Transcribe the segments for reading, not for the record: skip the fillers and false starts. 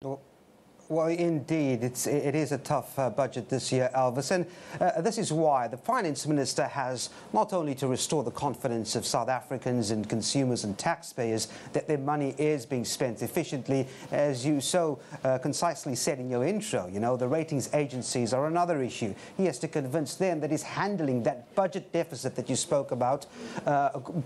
Well, well, indeed, it is a tough budget this year, Elvis, and this is why the Finance Minister has not only to restore the confidence of South Africans and consumers and taxpayers that their money is being spent efficiently, as you so concisely said in your intro. You know, the ratings agencies are another issue. He has to convince them that he's handling that budget deficit that you spoke about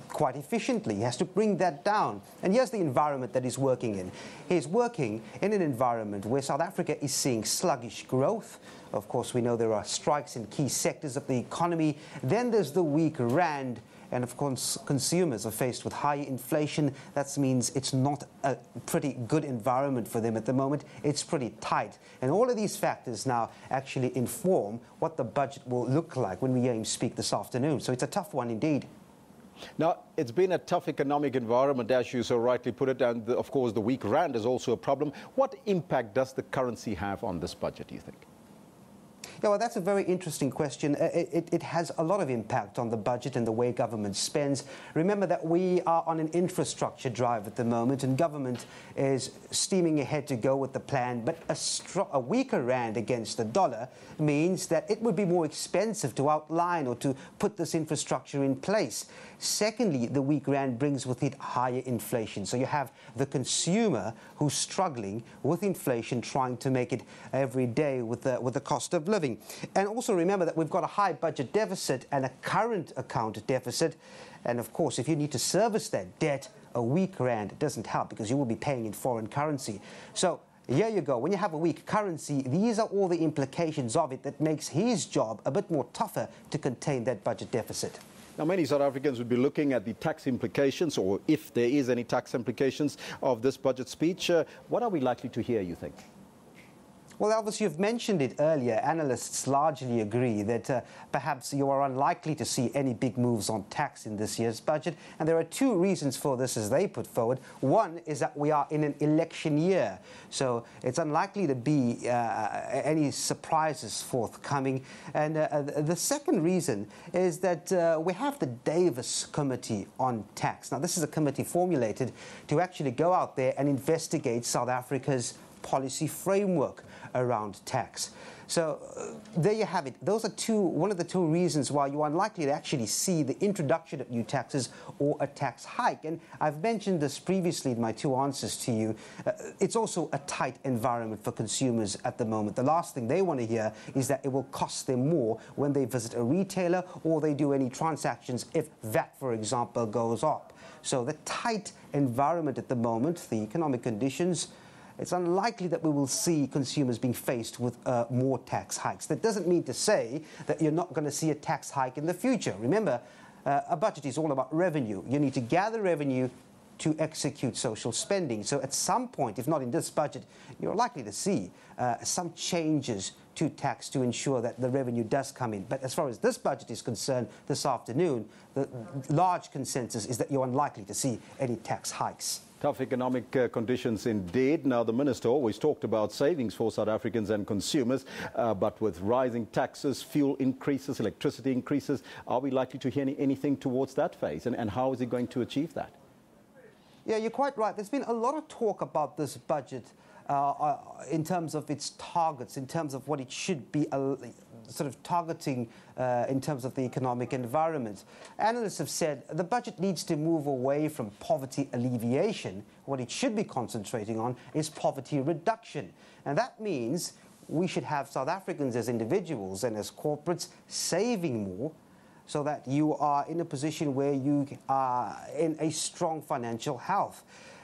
quite efficiently. He has to bring that down. And here's the environment that he's working in. He's working in an environment where South Africa is seeing sluggish growth. Of course, we know there are strikes in key sectors of the economy. Then there's the weak rand. And of course, consumers are faced with high inflation. That means it's not a pretty good environment for them at the moment. It's pretty tight. And all of these factors now actually inform what the budget will look like when we hear him speak this afternoon. So it's a tough one indeed. Now, it's been a tough economic environment, as you so rightly put it, and of course the weak rand is also a problem. What impact does the currency have on this budget, do you think? Yeah, well, that's a very interesting question. It has a lot of impact on the budget and the way government spends. Remember that we are on an infrastructure drive at the moment, and government is steaming ahead to go with the plan. But a weaker rand against the dollar means that it would be more expensive to outline or to put this infrastructure in place. Secondly, the weak rand brings with it higher inflation. So you have the consumer who's struggling with inflation, trying to make it every day with the cost of living. And also remember that we've got a high budget deficit and a current account deficit. And of course, if you need to service that debt, a weak rand doesn't help because you will be paying in foreign currency. So here you go. When you have a weak currency, these are all the implications of it that makes his job a bit more tougher to contain that budget deficit. Now, many South Africans would be looking at the tax implications, or if there is any tax implications of this budget speech. What are we likely to hear, you think? Well, Elvis, you've mentioned it earlier. Analysts largely agree that perhaps you are unlikely to see any big moves on tax in this year's budget. And there are two reasons for this as they put forward. One is that we are in an election year, so it's unlikely to be any surprises forthcoming. And the second reason is that we have the Davis Committee on Tax. Now, this is a committee formulated to actually go out there and investigate South Africa's policy framework around tax. So there you have it. Those are one of the two reasons why you're unlikely to actually see the introduction of new taxes or a tax hike. And I've mentioned this previously in my two answers to you. It's also a tight environment for consumers at the moment. The last thing they want to hear is that it will cost them more when they visit a retailer or they do any transactions if VAT, for example, goes up. So the tight environment at the moment, the economic conditions, it's unlikely that we will see consumers being faced with more tax hikes. That doesn't mean to say that you're not going to see a tax hike in the future. Remember, a budget is all about revenue. You need to gather revenue to execute social spending. So at some point, if not in this budget, you're likely to see some changes to tax to ensure that the revenue does come in. But as far as this budget is concerned this afternoon, the large consensus is that you're unlikely to see any tax hikes. Tough economic conditions indeed. Now, the minister always talked about savings for South Africans and consumers, but with rising taxes, fuel increases, electricity increases, are we likely to hear anything towards that phase? And how is he going to achieve that? Yeah, you're quite right. There's been a lot of talk about this budget in terms of its targets, in terms of what it should be sort of targeting in terms of the economic environment. Analysts have said the budget needs to move away from poverty alleviation. What it should be concentrating on is poverty reduction. And that means we should have South Africans as individuals and as corporates saving more, so that you are in a position where you are in a strong financial health.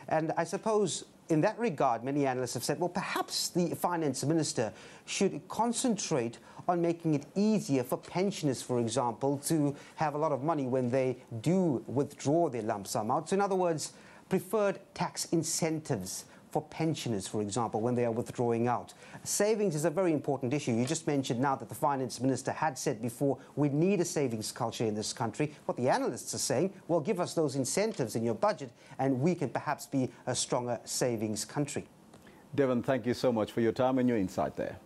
And I suppose in that regard, many analysts have said, well, perhaps the finance minister should concentrate on making it easier for pensioners, for example, to have a lot of money when they do withdraw their lump sum out. So in other words, preferred tax incentives for pensioners, for example, when they are withdrawing out. Savings is a very important issue. You just mentioned now that the finance minister had said before we need a savings culture in this country. What the analysts are saying, well, give us those incentives in your budget and we can perhaps be a stronger savings country. Devan, thank you so much for your time and your insight there.